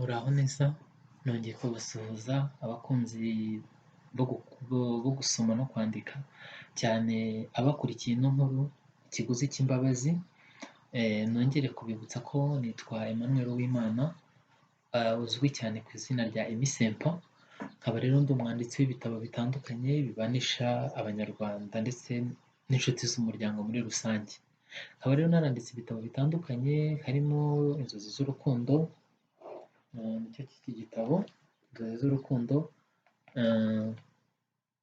Muraho neza, nongeye kubasuhuza abakunzi bo gusoma no kwandika, cyane abakurikiye ino nkuru ikiguzi cy'imbabazi. Nongere kubibutsa ko nitwa Emmanuel Uwimana, uzwi cyane ku izina rya Emisempo, nkaba rero ndi umwanditsi w'ibitabo bitandukanye bibanisha abanyarwanda ndetse n'inshuti z'umuryango muri rusange. Nkaba rero naranditse ibitabo bitandukanye harimo Inzozi z'urukundo, nicyo cy'iki gitabo Inzozi z'urukundo,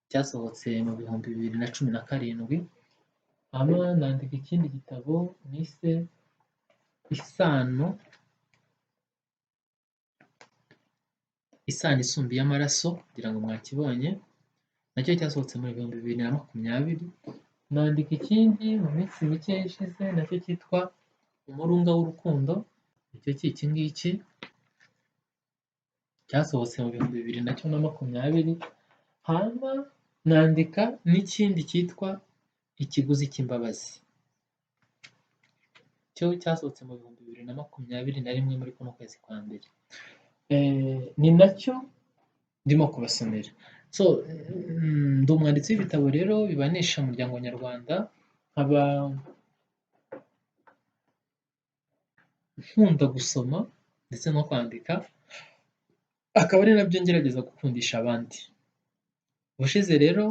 cyasohotse mu bihumbi 2017. hanyuma nandika ikindi gitabo nise Isano isumbuye amaraso, kugira ngo mwakibonye, nacyo cyasohotse mu bihumbi 2020. Nandika ikindi mu minsi mike ishize nacyo cyitwa Umurunga w'urukundo, nicyo cy'iki ngiki cyasohotse mu bihumbi 2020. hanyuma nandika n'ikindi cyitwa Ikiguzi cy'imbabazi, cyo cyasohotse mu bihumbi 2021 muri kuno kwezi kwa mbere. Ni nacyo ndimo kubasomera. Ndi umwanditsi w'ibitabo rero bibanisha umuryango nyarwanda, nkaba nkunda gusoma ndetse no kwandika, akaba ari nabyo ngerageza gukundisha abandi. Ubushize rero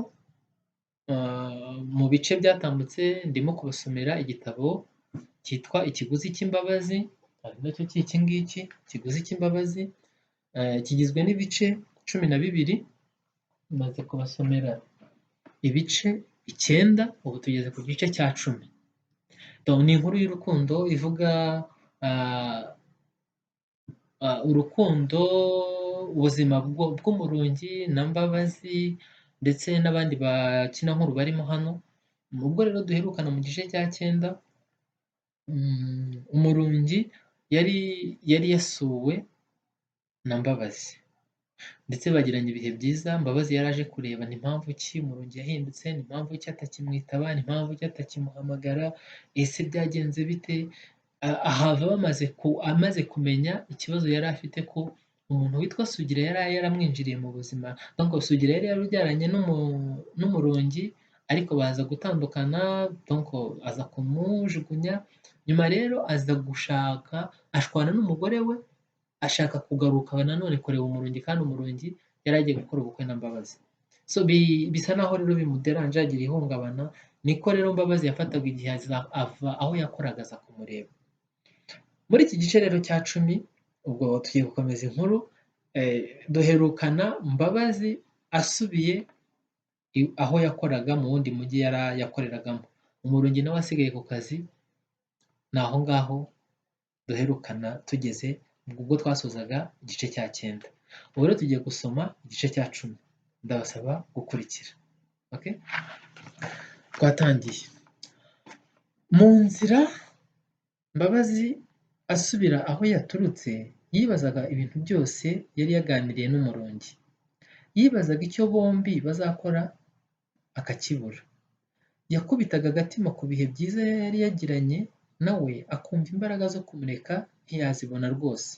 mu bice byatambutse ndimo kubasomera igitabo cyitwa Ikiguzi cy'imbabazi, ari nacyo cy'iki ngiki Ikiguzi cy'imbabazi. Kigizwe n'ibice 12. Maze kubasomera ibice 9, ubu tugeze ku gice cya 10. Ni inkuru y'urukundo ivuga urukundo, ubuzima bw'umurungi na Mbabazi ndetse n'abandi bakinankuru barimo hano. Ubwo rero duherukana mu gice cya 9, umurungi yari yasuwe na Mbabazi ndetse bagiranye ibihe byiza. Mbabazi yari aje kureba ni impamvu ki umurungi yahindutse, ni impamvu ki atakimwitaba, ni impamvu ki atakimuhamagara, ese byagenze bite. Ahava amaze kumenya ikibazo yari afite, ko umuntu witwa Sugira yari yaramwinjiriye mu buzima. Donc Sugira yari yarubyaranye n'umurungi, ariko baza gutandukana, donc aza kumujugunya. Nyuma rero aza gushaka, ashwana n'umugore we, ashaka kugaruka nanone kureba umurungi, kandi umurungi yari agiye gukora ubukwe na Mbabazi. Bisa naho rero bimuderanje, agira ihungabana. Niko rero Mbabazi yafataga igihe ava aho yakoraga aza kumureba. Muri iki gice rero cya 10, ubwo tugiye gukomeza inkuru. Duherukana Mbabazi asubiye aho yakoraga mu wundi mujyi yakoreragamo. Umurungi nawe asigaye ku kazi. Ni aho ngaho duherukana tugeze ubwo twasozaga igice cya 9. Ubu rero tugiye gusoma igice cya 10. Ndabasaba gukurikira. Okay? Twatangiye. Mu nzira Mbabazi asubira aho yaturutse, yibazaga ibintu byose yari yaganiriye n'umurungi. Yibazaga icyo bombi bazakora akakibura. Yakubitaga agatima ku bihe byiza yari yagiranye nawe, akumva imbaraga zo kumureka ntiyazibona rwose.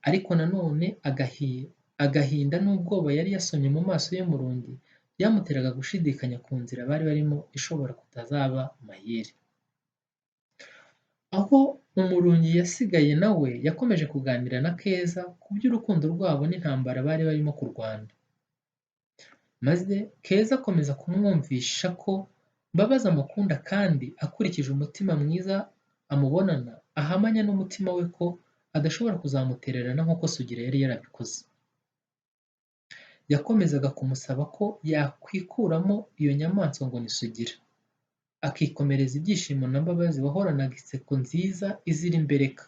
Ariko nanone agahinda n'ubwoba yari yasomye mu maso y'umurungi byamuteraga gushidikanya ku nzira bari barimo ishobora kutazaba mahire. Aho umurungi yasigaye nawe yakomeje kuganira na Keza ku by'urukundo rwabo n'intambara bari barimo kurwana. Maze Keza akomeza kumwumvisha ko Mbabazi amukunda, kandi akurikije umutima mwiza amubonana, ahamanya n'umutima we ko adashobora kuzamutererana nk'uko Sugira yari yarabikoze. Yakomezaga kumusaba ko yakwikuramo iyo nyamaswa ngo ni Sugira, akikomereza ibyishimo na Mbabazi wahoranaga inseko nziza izira imbereka.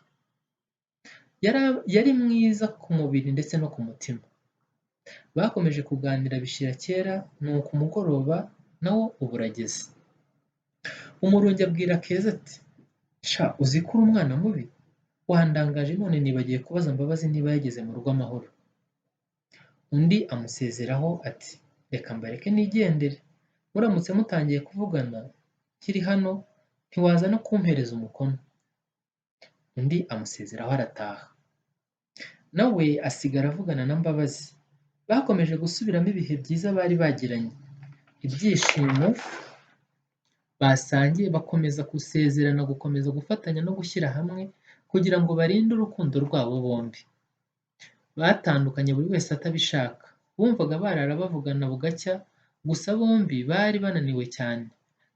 Yari mwiza ku mubiri ndetse no ku mutima. Bakomeje kuganira bishira kera, nuko umugoroba nawo uba urageze. Umurungi abwira Keza ati: "Sha, uzi ko uri umwana mubi? Wandangaje none nibagiwe kubaza Mbabazi niba yageze mu rugo amahoro." Undi amusezeraho ati: "Reka mbareke nigendere. Muramutse mutangiye kuvugana kiri hano, ntiwaza no kumpereza umukono." Undi amusezeraho arataha. nawe asigara avugana na Mbabazi. Bakomeje gusubiramo ibihe byiza bari bagiranye, ibyishimo basangiye, bakomeza gusezerana gukomeza gufatanya no gushyira hamwe kugira ngo barinde urukundo rwabo bombi. Batandukanye buri wese atabishaka, bumvaga barara bavugana bugacya, gusa bombi bari bananiwe cyane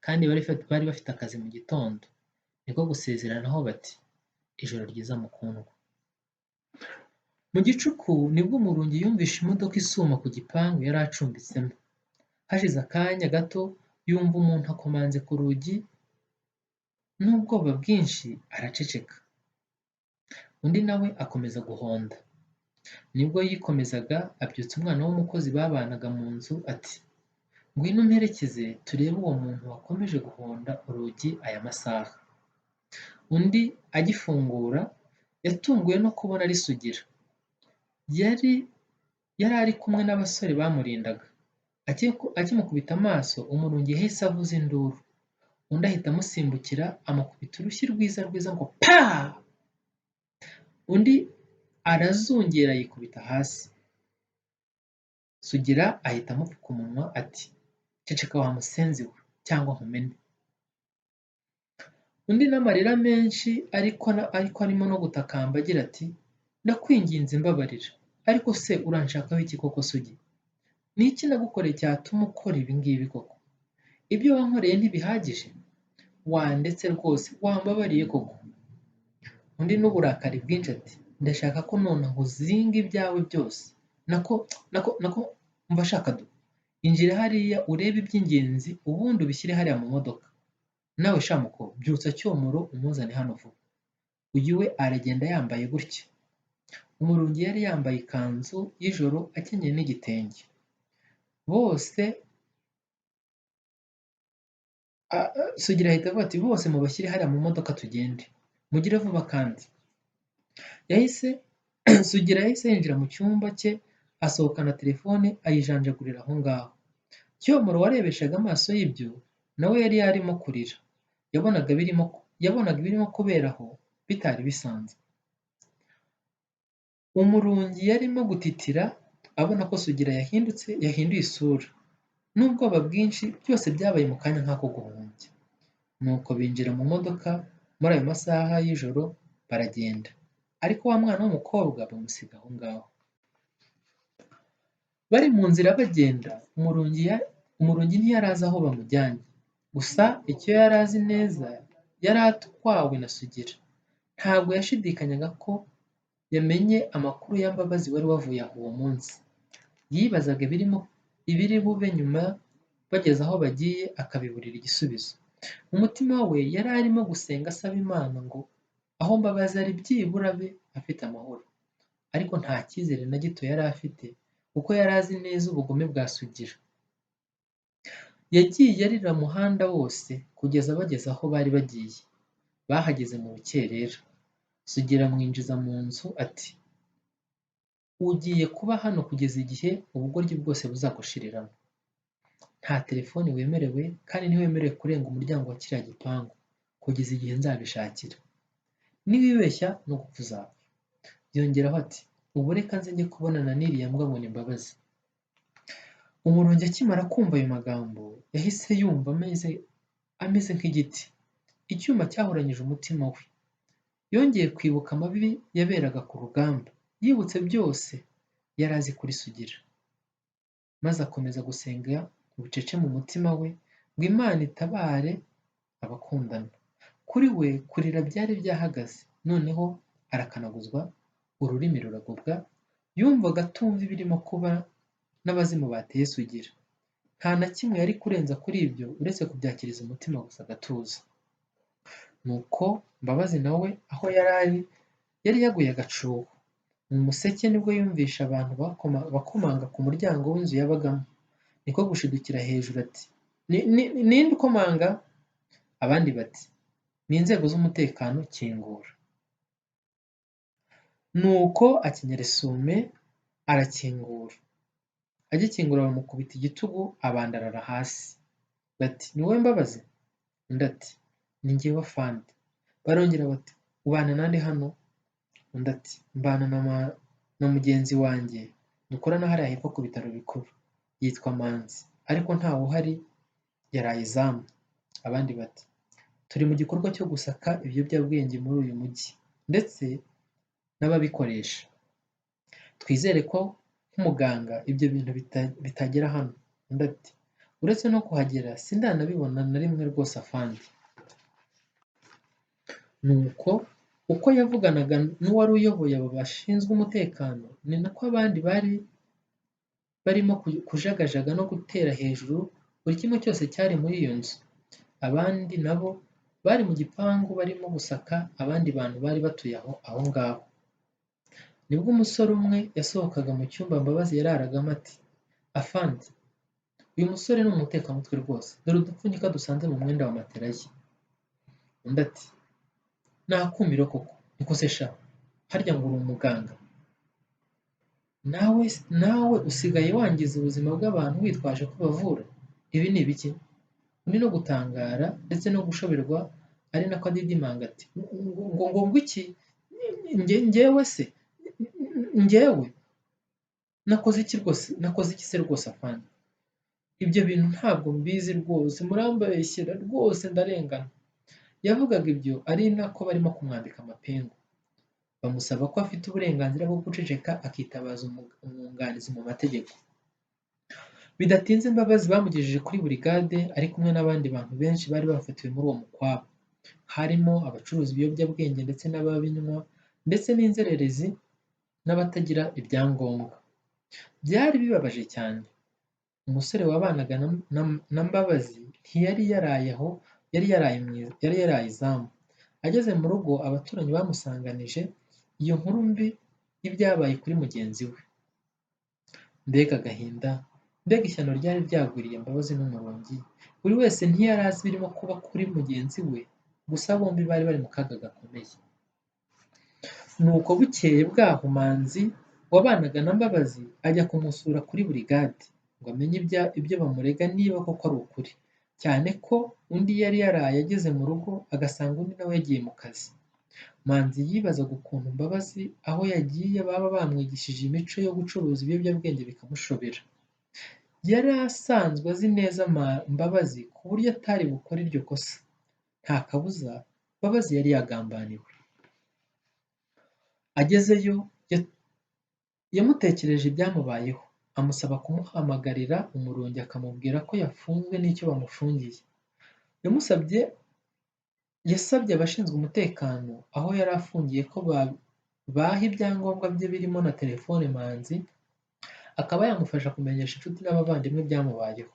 kandi bari bafite akazi mu gitondo. Niko gusezeranaho bati ijoro ryiza mukundwa. Mu gicuku nibwo Umurungi yumvishe imodoka isuma ku gipangu yari acumbitsemo. Hashize akanya gato yumva umuntu akomanze ku rugi, n'ubwoba bwinshi araceceka. Undi nawe akomeza guhonda. Nibwo yikomezaga abyutsa umwana w'umukozi babanaga mu nzu ati ngwino umperekeze turebe uwo muntu wakomeje guhonda urugi aya masaha. Undi agifungura yatunguwe no kubona ari Sugira. Yari ari kumwe n'abasore bamurindaga. Akimukubita amaso Umurungi yahise avuza induru. Undi ahita amusimbukira amukubita urushyi rwiza rwiza ngo pa! Undi arazungera yikubita hasi. Sugira ahita amupfuka umunwa ati ceceka wa musenzi we cyangwa nkumene. Undi n'amarira menshi ariko arimo no gutakamba agira ati ndakwinginze mbabarira, ariko se uranshakaho iki koko Sugi? Ni iki nagukoreye cyatuma ukora ibi ngibi koko? Ibyo wankoreye ntibihagije? Wandetse rwose wambabariye koko? Undi n'uburakari bwinshi ati ndashaka ko nonaha uzinga ibyawe byose. Nako umva shaka du, injira hariya urebe iby'ingenzi ubundi ubishyire hariya mu modoka. Nawe shamuko byutsa Cyomoro umuzane hano vuba. Uyu we aragenda yambaye gutya. Umurungi yari yambaye ikanzu y'ijoro akenyeye n'igitenge. Bose Sugira ahita avuga ati bose mubashyire hariya mu modoka tugende, mugire vuba kandi. Sugira yahise yinjira mu cyumba cye asohokana telefone ayijanjagurira aho ngaho. Cyomoro warebeshaga amaso y'ibyo nawe yari yarimo kurira. Yabonaga ibirimo kubera aho bitari bisanzwe. Umurungi yarimo gutitira abona ko Sugira yahinduye isura, n'ubwoba bwinshi byose byabaye mu kanya nk'ako guhumbya. Nuko binjira mu modoka muri ayo masaha y'ijoro baragenda, ariko wa mwana w'umukobwa bamusiga aho ngaho. Bari mu nzira bagenda, Umurungi ntiyari azi aho bamujyanye, gusa icyo yari azi neza yari atwawe na Sugira. Ntabwo yashidikanyaga ko yamenye amakuru ya Mbabazi wari wavuye aho uwo munsi. Yibazaga ibiri bube nyuma bageze aho bagiye akabiburira igisubizo. Mu mutima we yari arimo gusenga asaba Imana ngo aho Mbabazi ari byibura abe afite amahoro, ariko nta cyizere na gito yari afite kuko yari azi neza ubugome bwa Sugira. Yagiye arira umuhanda wose kugeza bageze aho bari bagiye. Bahageze mu rukerera. Sugira amwinjiza mu nzu ati ugiye kuba hano kugeza igihe ubugoryi bwose buzagushiriramo. Nta telefoni wemerewe kandi ntiwemerewe kurenga umuryango wa kiriya gipangu kugeza igihe nzabishakira. Niwibeshya no gupfa uzapfa. Yongeraho ati ubu reka nze njye kubonana n'iriya mbwa ngo ni Mbabazi. Umurungi akimara kumva ayo magambo yahise yumva ameze nk'igiti. Icyuma cyahuranyije umutima we. Yongeye kwibuka amabi yaberaga ku rugamba. Yibutse byose yari azi kuri Sugira, maze akomeza gusenga bucece mu mutima we ngo Imana itabare abakundana. Kuri we kurira byari byahagaze, noneho arakanaguzwa, ururimi ruragobwa. Yumvaga atumva ibirimo kuba n'abazimu bateye Sugira. Nta na kimwe yari kurenza kuri ibyo uretse kubyakiriza umutima gusa agatuza. Nuko Mbabazi nawe aho yari yaguye agacuho. Mu museke nibwo yumvishe abantu bakomanga ku muryango w'inzu yabagamo. Niko gushidukira hejuru ati ninde ukomanga? Abandi bati ni inzego z'umutekano, kingura. Nuko akenyera isume arakingura. Agikingura bamukubita igitugu abandarara hasi. Bati ni wowe Mbabazi? Undi ati ni njyewe afande. Barongera bati ubana nande hano? Undi ati mbana na mugenzi wanjye dukorana hariya hepfo ku bitaro bikuru, yitwa Manzi, ariko ntawe uhari yaraye izamu. Abandi bati turi mu gikorwa cyo gusaka ibiyobyabwenge muri uyu mujyi ndetse n'ababikoresha. Twizere ko nk'umuganga ibyo bintu bitagera hano. Undi ati uretse no kuhagera sindanabibona na rimwe rwose afande. Nuko uko yavuganaga n'uwari uyoboye abo bashinzwe umutekano, ni nako abandi bari barimo kujagajaga no gutera hejuru buri kimwe cyose cyari muri iyo nzu. Abandi nabo bari mu gipangu barimo gusaka abandi bantu bari batuye aho ngaho. Nibwo umusore umwe yasohokaga mu cyumba Mbabazi yararagamo ati afande, uyu musore ni umutekamutwe rwose, dore udupfunyika dusanze mu mwenda wa matera ye. Undi ati nakumiro koko, niko se sha, harya ngo uri umuganga? Nawe usigaye wangiza ubuzima bw'abantu witwaje ko bavura? Ibi ni ibiki? Undi no gutangara ndetse no gushoberwa ari nako adidimanga ati ngo iki? Njyewe se? Njyewe? Nakoze iki se rwose afande? Ibyo bintu ntabwo mbizi rwose, murambeshyera rwose ndarengana. Yavugaga ibyo ari nako barimo kumwambika amapingu, bamusaba ko afite uburenganzira bwo guceceka akitabaza umwunganizi mu mategeko. Bidatinze Mbabazi bamugejeje kuri burigade ari kumwe n'abandi bantu benshi bari bafatiwe muri uwo mukwabo. Harimo abacuruza ibiyobyabwenge ndetse n'ababinywa ndetse n'inzererezi n'abatagira ibyangombwa. Byari bibabaje cyane. Umusore wabanaga na Mbabazi ntiyari yaraye aho, yari yaraye izamu. Ageze mu rugo abaturanyi bamusanganije iyo nkuru mbi y'ibyabaye kuri mugenzi we. Mbega agahinda, mbega ishyano ryari ryagwiriye Mbabazi n'Umurungi. Buri wese ntiyari azi ibirimo kuba kuri mugenzi we, gusa bombi bari bari mu kaga gakomeye. Nuko bukeye bwaho Manzi wabanaga na Mbabazi ajya kumusura kuri burigade ngo amenye ibyo bamurega niba koko ari ukuri, cyane ko undi yari yaraye ageze mu rugo agasanga undi nawe yagiye mu kazi. Manzi yibazaga ukuntu Mbabazi aho yagiye baba bamwigishije imico yo gucuruza ibiyobyabwenge bikamushobera. Yari asanzwe azi neza Mbabazi ku buryo atari bukore iryo kosa. Nta kabuza Mbabazi yari yagambaniwe. Agezeyo yamutekereje ibyamubayeho, amusaba kumuhamagarira Umurungi akamubwira ko yafunzwe n'icyo bamufungiye. Yasabye abashinzwe umutekano aho yari afungiye ko baha ibyangombwa bye birimo na telefone Manzi, akaba yamufasha kumenyesha inshuti n'abavandimwe ibyamubayeho.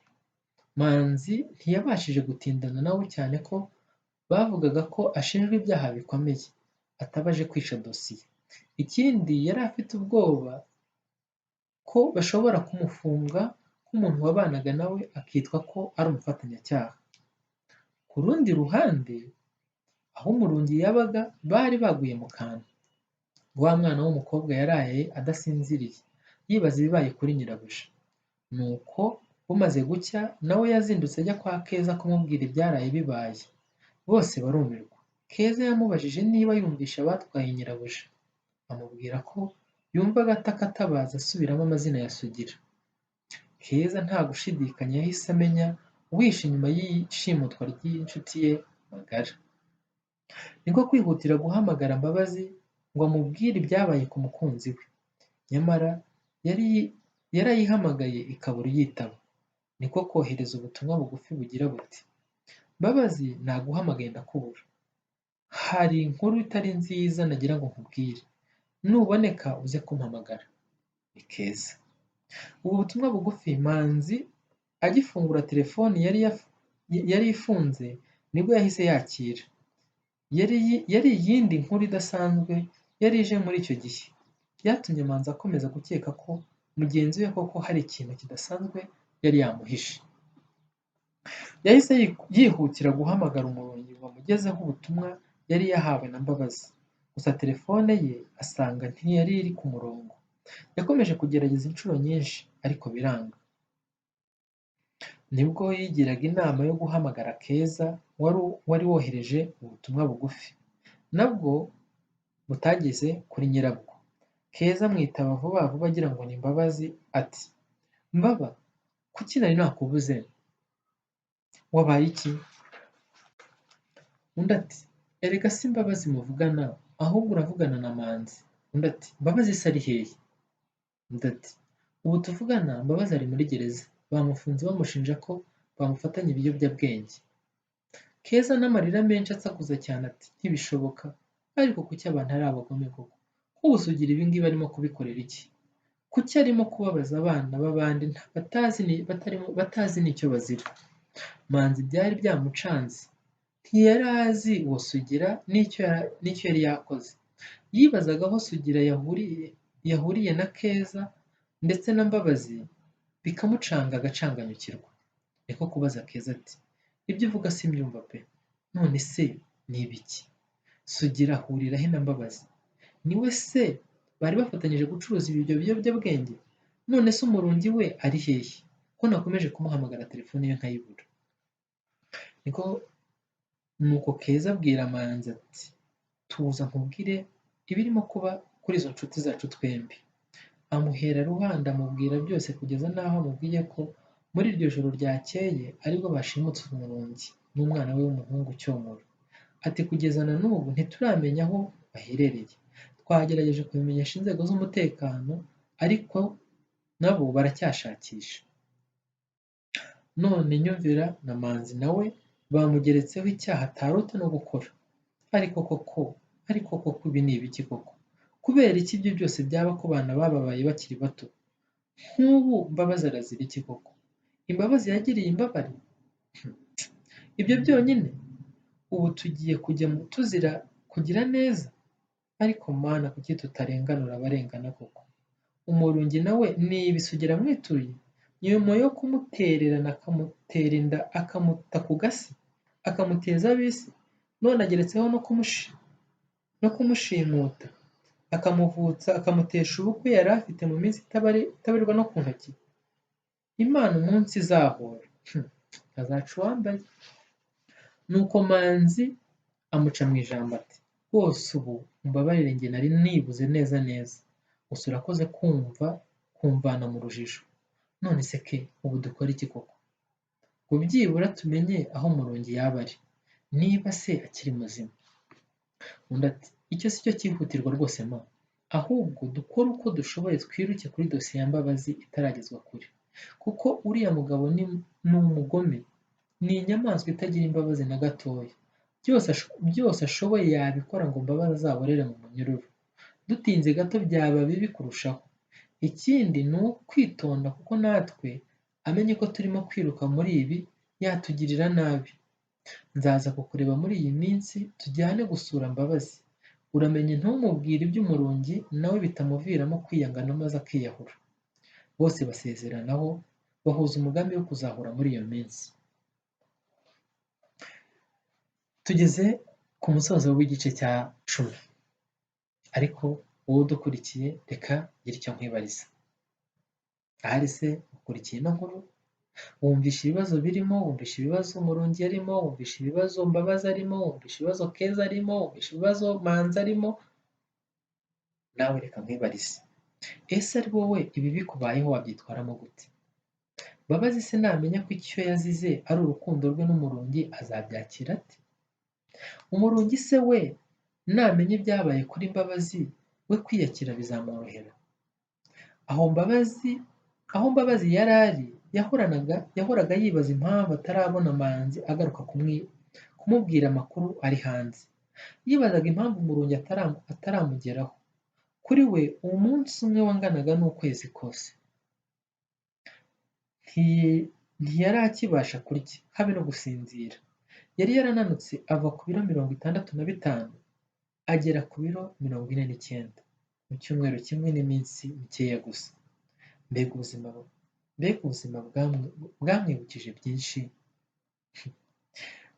Manzi ntiyabashije gutindana nawe cyane ko bavugaga ko ashinjwa ibyaha bikomeye, atabaje kwica dosiye. Ikindi yari afite ubwoba ko bashobora kumufunga nk'umuntu wabanaga nawe akitwa ko ari umufatanyacyaha. Ku rundi ruhande, aho Umurungi yabaga bari baguye mu kantu. Wa mwana w'umukobwa yaraye adasinziriye yibaza ibibaye kuri nyirabuja. Nuko bumaze gucya nawe yazindutse ajya kwa Keza kumubwira ibyaraye bibaye. Bose barumirwa. Keza yamubajije niba yumvishe abatwaye nyirabuja, amubwira ko yumvaga ataka atabaza asubiramo amazina ya Sugira. Keza nta gushidikanya yahise amenya uwihishe inyuma y'ishimutwa ry'inshuti ye magara. Niko kwihutira guhamagara Mbabazi ngo amubwire ibyabaye ku mukunzi we. Nyamara yarayihamagaye ikabura uyitaba. Niko kohereza ubutumwa bugufi bugira buti Mbabazi naguhamagaye ndakubura. Hari inkuru itari nziza nagira ngo nkubwire. Nuboneka uze kumpamagara. Ni Keza. Ubu butumwa bugufi Manzi agifungura telefoni yari ifunze nibwo yahise yakira. Yari iyindi nkuru idasanzwe yari ije muri icyo gihe. Byatumye Manzi akomeza gukeka ko mugenzi we koko hari ikintu kidasanzwe yari yamuhishe. Yahise yihutira guhamagara Umurungi ngo amugezeho ubutumwa yari yahawe na Mbabazi. Gusa telefone ye asanga ntiyari iri ku murongo. Yakomeje kugerageza inshuro nyinshi ariko biranga. Nibwo yigiraga inama yo guhamagara Keza wari wohereje ubutumwa bugufi, nabwo butageze kuri nyirabwo. Keza amwitaba vuba vuba agira ngo ni Mbabazi ati Mbaba, kuki nari nakubuze? Wabaye iki? Undi ati erega si Mbabazi muvugana ahubwo uravugana na Manzi. Undi ati Mbabazi se ari hehe? Undi ati ubu tuvugana Mbabazi ari muri gereza, bamufunze bamushinja ko bamufatanye ibiyobyabwenge. Keza n'amarira menshi atsakuza cyane ati ntibishoboka, ariko kuki abantu ari abagome koko? Nk'ubu Sugira ibi ngibi arimo kubikorera iki? Kuki arimo kubabaza abana b'abandi batazi n'icyo bazira? Manzi byari byamucanze, ntiyari azi uwo Sugira n'icyo yari yakoze. Yibazaga aho Sugira yahuriye na Keza ndetse na Mbabazi, bikamucanga agacanganyukirwa. Niko kubaza Keza ati ibyo uvuga simbyumva pe, none se ni ibiki? Sugira ahurira he na Mbabazi? Ni we se bari bafatanyije gucuruza ibyo biyobyabwenge? None se umurungi we ari hehe? Ko nakomeje kumuhamagara telefone ye nkayibura. Nuko Keza abwira Manzi ati tuza nkubwire ibirimo kuba kuri izo nshuti zacu twembi. Amuhera ruhande amubwira byose kugeza n'aho amubwiye ko muri iryo joro ryakeye aribwo bashimutse umurungi n'umwana we w'umuhungu Cyomoro. Ati kugeza na n'ubu ntituramenya aho baherereye. Twagerageje kubimenyesha inzego z'umutekano ariko nabo baracyashakisha. None Nyumvira na Manzi nawe bamugeretseho icyaha atarota no gukora. Ariko koko ibi ni ibiki koko? Kubera iki ibyo byose byaba ku bana bababaye bakiri bato? Nk'ubu Mbabazi arazira iki koko? Imbabazi yagiriye imbabare? Ibyo byonyine? Ubu tugiye kujya tuzira kugira neza? Ariko Mana kuki tutarenganura abarengana koko? Umurungi nawe ni ibi Sugira amwituye? Nyuma yo kumutererana akamutera inda akamuta ku gasi, akamuteza ab'isi, none ageretseho no kumushimuta, akamuvutsa akamutesha ubukwe yari afite mu minsi itabarirwa no ku ntoki. Imana umunsi izahora azaca uwambaye. Nuko Manzi amuca mu ijambo ati rwose ubu umbabarire njye nari nibuze neza neza, gusa urakoze kumvana mu rujijo. None se ke ubu dukora iki koko? Ngo byibura tumenye aho umurungi yaba ari, niba se akiri muzima. Undi ati icyo si cyo cyihutirwa rwose ma, ahubwo dukore uko dushoboye twiruke kuri dosiye ya Mbabazi itaragezwa kure, kuko uriya mugabo ni umugome, ni inyamaswa itagira imbabazi na gatoya. Byose ashoboye yabikora ngo Mbabazi azaborere mu munyururu. Dutinze gato byaba bibi kurushaho. Ikindi ni ukwitonda kuko natwe amenye ko turimo kwiruka muri ibi yatugirira nabi. Nzaza kukureba muri iyi minsi tujyane gusura Mbabazi. Uramenye ntumubwire iby'umurungi nawe bitamuviramo kwiyangana maze akiyahura. Bose basezeranaho bahuza umugambi wo kuzahura muri iyo minsi. Tugeze ku musozo w'igice cya 10. Ariko wowe udukurikiye reka gira icyo nkwibariza. Ahari se ukurikiye ino nkuru? Wumvisha ibibazo birimo, wumvisha ibibazo umurungi arimo, wumvisha ibibazo Mbabazi arimo, wumvisha ibibazo Keza arimo, wumvisha ibibazo Manzi arimo? Nawe reka nkwibarize. Ese ari wowe ibi bikubayeho wabyitwaramo gute? Mbabazi se namenya ko icyo yazize ari urukundo rwe n'umurungi azabyakira ate? Umurungi se we namenya ibyabaye kuri Mbabazi we kwiyakira bizamworohera? Aho Mbabazi yari ari yahoraga yibaza impamvu atarabona Manzi agaruka kumubwira amakuru ari hanze. Yibazaga impamvu umurungi ataramugeraho. Kuri we umunsi umwe wanganaga n'ukwezi kose. Ntiyari akibasha kurya habe no gusinzira. Yari yarananutse ava ku biro 65 agera ku biro 49 mu cyumweru kimwe n'iminsi mikeya gusa. Mbega ubuzima bwamwibukije byinshi.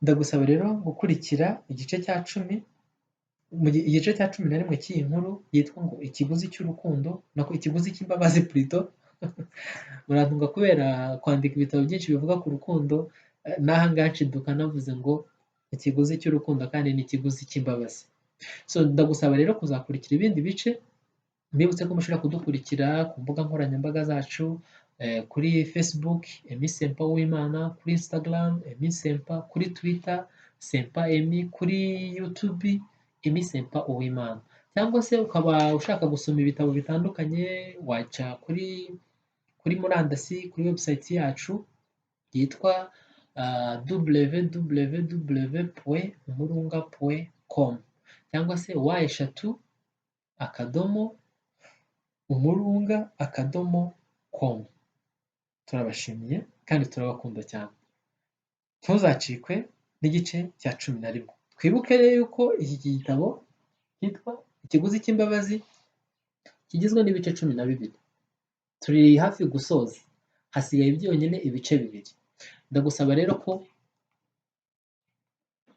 Ndagusaba rero gukurikira igice cya 10, igice cya 11 cy'iyi nkuru yitwa ngo ikiguzi cy'urukundo, nako ikiguzi cy'imbabazi plutôt. Murantunga kubera kwandika ibitabo byinshi bivuga ku rukundo, n'aha ngaha nshiduka navuze ngo ikiguzi cy'urukundo kandi ni ikiguzi cy'imbabazi. So ndagusaba rero kuzakurikira ibindi bice mbibutse ko mushobora kudukurikira ku mbuga nkoranyambaga zacu, kuri Facebook Emmy Sempa Uwimana, kuri Instagram Emmy Sempa, kuri Twitter Sempa Emmy, kuri YouTube Emmy Sempa Uwimana, cyangwa se ukaba ushaka gusoma ibitabo bitandukanye waca kuri murandasi kuri website yacu yitwa www.umurunga.com cyangwa se /umurunga.com. Turabashimiye kandi turabakunda cyane. Ntuzacikwe n'igice cya 11. Twibuke rero yuko iki gitabo cyitwa Ikiguzi cy'imbabazi kigizwe n'ibice 12. Turi hafi gusoza, hasigaye byonyine ibice 2. Ndagusaba rero ko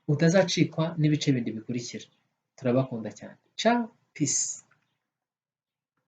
utazacikwa n'ibice bindi bikurikira. Turabakunda cyane. Ciao, peace.